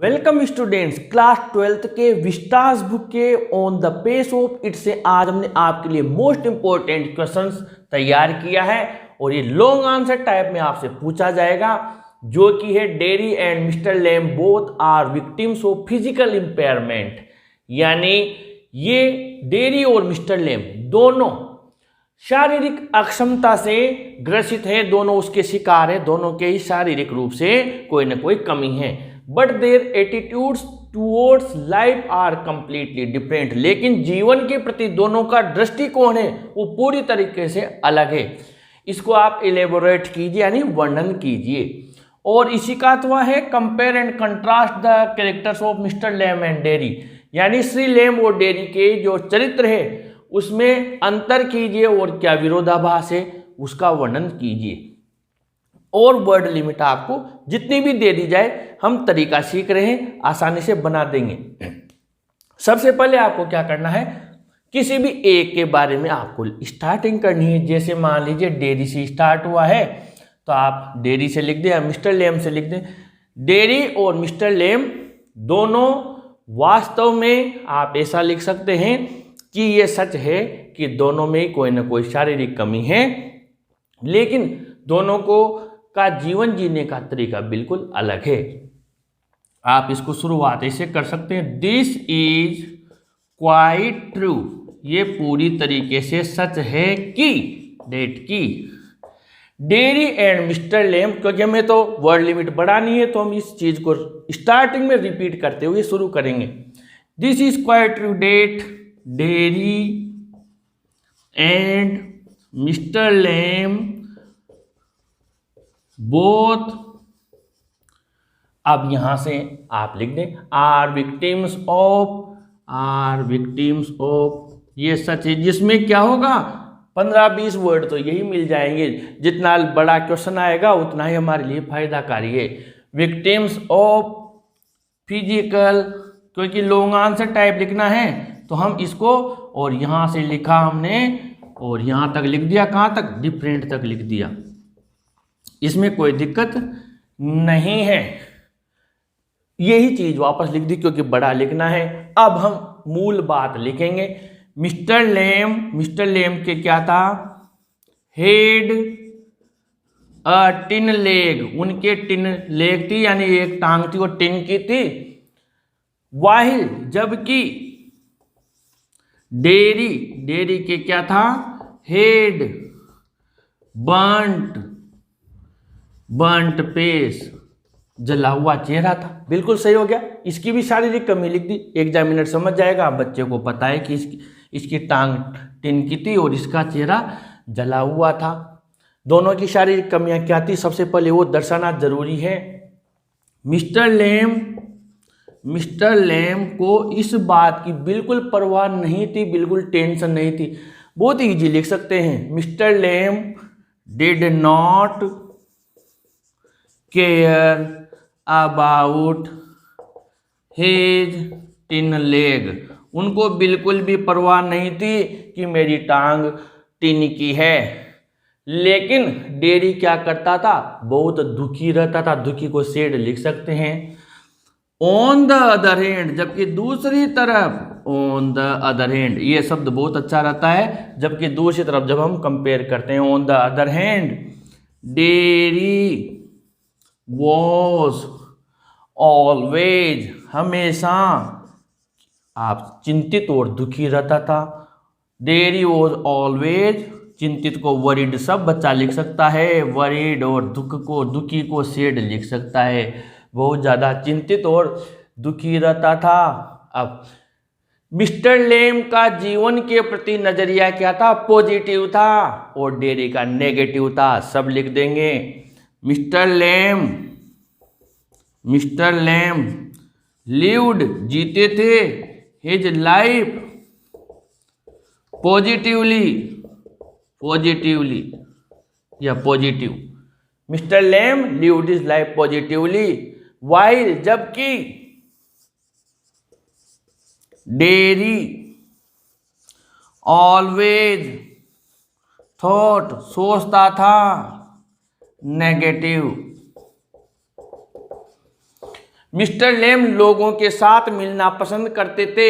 Welcome students, class 12th के Vistas book के on the page of it से आज हमने आपके लिए मोस्ट इंपॉर्टेंट क्वेश्चंस तैयार किया है और ये लॉन्ग आंसर टाइप में आपसे पूछा जाएगा, जो कि है Derry and Mr Lamb both are victims of physical impairment. यानी ये डेरी और मिस्टर लेम दोनों शारीरिक अक्षमता से ग्रसित है, दोनों उसके शिकार है, दोनों के ही शारीरिक रूप से कोई ना कोई कमी है। But their attitudes towards life are completely different. लेकिन जीवन के प्रति दोनों का दृष्टिकोण है वो पूरी तरीके से अलग है। इसको आप इलेबोरेट कीजिए, यानी वर्णन कीजिए। और इसी का अथवा है compare and contrast the characters of mister Lamb and dairy. यानी श्री लेम और डेरी के जो चरित्र है उसमें अंतर कीजिए और क्या विरोधाभास है उसका वर्णन कीजिए। और वर्ड लिमिट आपको जितनी भी दे दी जाए, हम तरीका सीख रहे हैं, आसानी से बना देंगे। सबसे पहले आपको क्या करना है, किसी भी एक के बारे में आपको स्टार्टिंग करनी है। जैसे मान लीजिए डेरी से स्टार्ट हुआ है तो आप डेरी से लिख दें या मिस्टर लेम से लिख दें। डेरी और मिस्टर लेम दोनों वास्तव में आप ऐसा लिख सकते हैं कि ये सच है कि दोनों में कोई ना कोई शारीरिक कमी है, लेकिन दोनों को का जीवन जीने का तरीका बिल्कुल अलग है। आप इसको शुरुआत ऐसे कर सकते हैं, दिस इज क्वाइट ट्रू। ये पूरी तरीके से सच है कि डेट की डेरी एंड मिस्टर लेम, क्योंकि हमें तो वर्ड लिमिट बढ़ानी है तो हम इस चीज को स्टार्टिंग में रिपीट करते हुए शुरू करेंगे। This is quite true that Derry and Mr Lamb both, अब यहां से आप लिख दें आर विक्टिम्स ऑफ, ये सच है। जिसमें क्या होगा 15-20 वर्ड तो यही मिल जाएंगे। जितना बड़ा क्वेश्चन आएगा उतना ही हमारे लिए फायदाकारी है। विक्टिम्स ऑफ फिजिकल, क्योंकि लॉन्ग आंसर टाइप लिखना है तो हम इसको, और यहां से लिखा हमने और यहां तक लिख दिया, कहां तक, डिफरेंट तक लिख दिया, इसमें कोई दिक्कत नहीं है। यही चीज वापस लिख दी क्योंकि बड़ा लिखना है। अब हम मूल बात लिखेंगे। मिस्टर लेम के क्या था, हेड अ टिन लेग, उनके टिन लेग थी, यानी एक टांग थी वो टिन की थी। वाहिल, जबकि डेरी के क्या था, हेड बर्न्ट फेस, जला हुआ चेहरा था। बिल्कुल सही हो गया। इसकी भी शारीरिक कमी लिख दी, एग्जामिनर समझ जाएगा। बच्चे को पता है कि इसकी टांग टिन की थी और इसका चेहरा जला हुआ था। दोनों की शारीरिक कमियां क्या थी, सबसे पहले वो दर्शाना जरूरी है। मिस्टर लेम को इस बात की बिल्कुल परवाह नहीं थी, बिल्कुल टेंशन नहीं थी। बहुत इजी लिख सकते हैं, mister lame did not care about his tin leg. उनको बिल्कुल भी परवाह नहीं थी कि मेरी टांग टिन की है। लेकिन डेरी क्या करता था, बहुत दुखी रहता था। दुखी को सेड लिख सकते हैं। ऑन द अदर हैंड, जबकि दूसरी तरफ, ऑन द अदर हैंड, ये शब्द बहुत अच्छा रहता है। जबकि दूसरी तरफ जब हम कंपेयर करते हैं, on the other hand dairy was always, हमेशा आप चिंतित और दुखी रहता था। डेरी वॉज ऑलवेज, चिंतित को वरीड सब बच्चा लिख सकता है। वरीड और दुखी को सेड लिख सकता है। बहुत ज़्यादा चिंतित और दुखी रहता था। अब मिस्टर लेम का जीवन के प्रति नजरिया क्या था, पॉजिटिव था, और डेरी का नेगेटिव था। सब लिख देंगे। मिस्टर लेम लिव्ड, जीते थे, हिज लाइफ पॉजिटिवली या positive. Mister Lem lived his life positively, while, जबकि डेरी ऑलवेज थॉट, सोचता था, नेगेटिव। मिस्टर लेम लोगों के साथ मिलना पसंद करते थे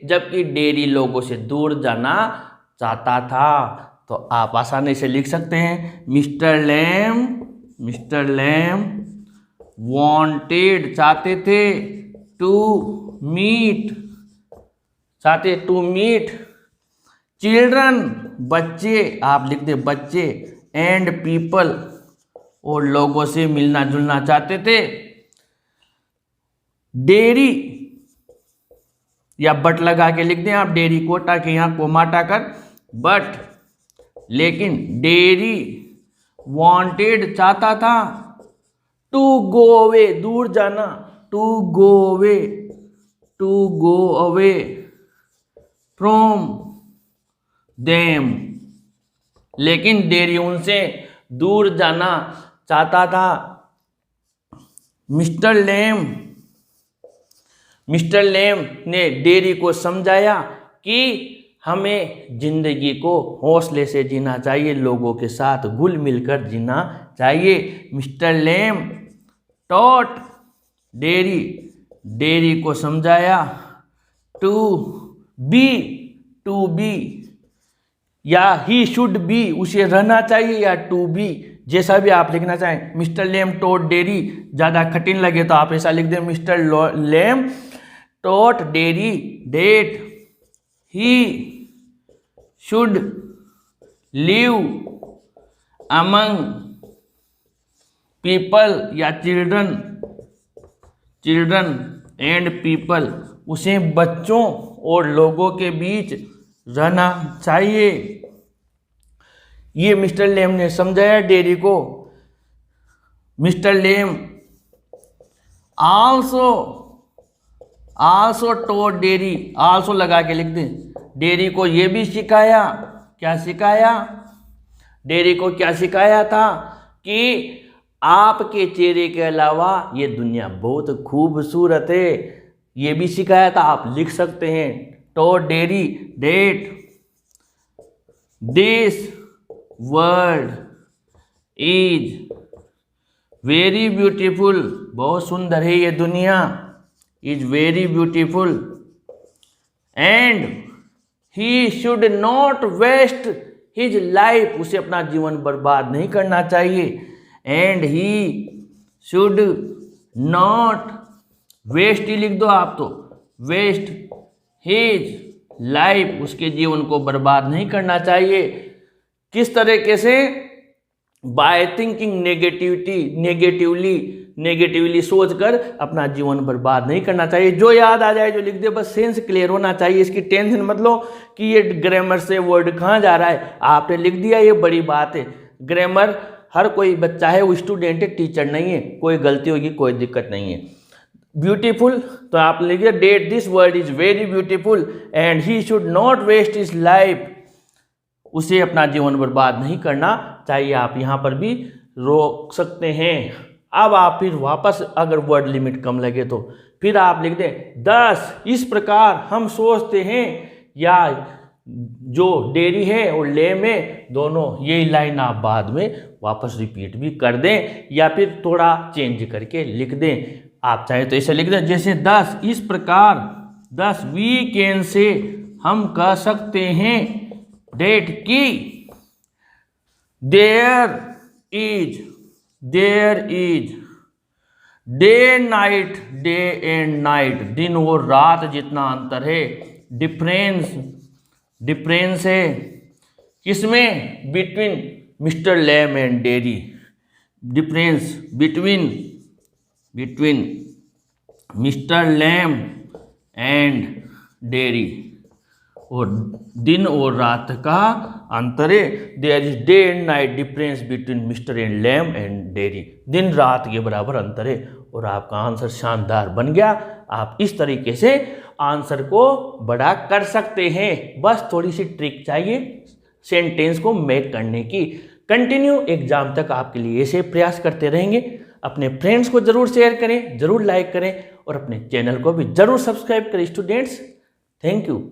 जबकि डेयरी लोगों से दूर जाना चाहता था। तो आप आसानी से लिख सकते हैं मिस्टर लेम वांटेड चाहते थे टू मीट चिल्ड्रन बच्चे, आप लिख दे बच्चे, एंड पीपल और लोगों से मिलना जुलना चाहते थे। डेयरी या बट लगा के लिख दें आप, डेयरी को ताकि यहां कोमा हटाकर बट, लेकिन डेयरी वांटेड चाहता था टू गो अवे दूर जाना, to go away from them, लेकिन डेयरी उनसे दूर जाना चाहता था। मिस्टर लेम ने डेयरी को समझाया कि हमें जिंदगी को हौसले से जीना चाहिए, लोगों के साथ घुल मिलकर जीना चाहिए। मिस्टर लेम टॉट डेयरी को समझाया टू बी या ही शुड बी, उसे रहना चाहिए, या टू बी, जैसा भी आप लिखना चाहें। मिस्टर लेम टॉट डेयरी ज़्यादा कठिन लगे तो आप ऐसा लिख दें, Mr Lamb taught Derry that he should live among people या चिल्ड्रन एंड पीपल, उसे बच्चों और लोगों के बीच रहना चाहिए। ये मिस्टर लेम ने समझाया डेयरी को। मिस्टर लेम आल्सो टॉट डेयरी, आल्सो लगा के लिख दें, डेयरी को ये भी सिखाया, क्या सिखाया, डेयरी को क्या सिखाया था कि आपके चेहरे के अलावा ये दुनिया बहुत खूबसूरत है, ये भी सिखाया था। आप लिख सकते हैं thought Derry that this world is very beautiful, बहुत सुंदर है ये दुनिया, is very beautiful, and he should not waste his life, उसे अपना जीवन बर्बाद नहीं करना चाहिए। And he should not waste ही लिख दो आप, तो वेस्ट हिज लाइफ, उसके जीवन को बर्बाद नहीं करना चाहिए। किस तरीके से? बाय थिंकिंग नेगेटिवली सोचकर अपना जीवन बर्बाद नहीं करना चाहिए। जो याद आ जाए जो लिख दे, बस सेंस क्लियर होना चाहिए, इसकी टेंशन मत लो कि ये ग्रामर से वर्ड कहाँ जा रहा है, आपने लिख दिया, ये बड़ी बात है। ग्रामर हर कोई बच्चा है, वो स्टूडेंट है, टीचर नहीं है, कोई गलती होगी कोई दिक्कत नहीं है। ब्यूटीफुल तो आप लिखिए that this world is very beautiful and he should not waste his life, उसे अपना जीवन बर्बाद नहीं करना चाहिए। आप यहाँ पर भी रोक सकते हैं। अब आप फिर वापस अगर वर्ड लिमिट कम लगे तो फिर आप लिख दें 10 इस प्रकार हम सोचते हैं, या जो डेयरी है और लेम है दोनों, यही लाइन आप बाद में वापस रिपीट भी कर दें या फिर थोड़ा चेंज करके लिख दें। आप चाहे तो ऐसे लिख दें जैसे 10 इस प्रकार, 10 वीकेंड से हम कह सकते हैं डेट की there is day and night, दिन और रात जितना अंतर है, डिफरेंस है किसमें? Between Mr Lamb and Derry, difference between Mr Lamb and Derry, और दिन और रात का अंतर है। There is day and night difference between Mr and Lamb and Derry, दिन रात के बराबर अंतर है। और आपका आंसर शानदार बन गया। आप इस तरीके से आंसर को बड़ा कर सकते हैं, बस थोड़ी सी ट्रिक चाहिए सेंटेंस को मेक करने की। कंटिन्यू एग्जाम तक आपके लिए ऐसे प्रयास करते रहेंगे। अपने फ्रेंड्स को जरूर शेयर करें, जरूर लाइक करें और अपने चैनल को भी जरूर सब्सक्राइब करें स्टूडेंट्स। Thank you.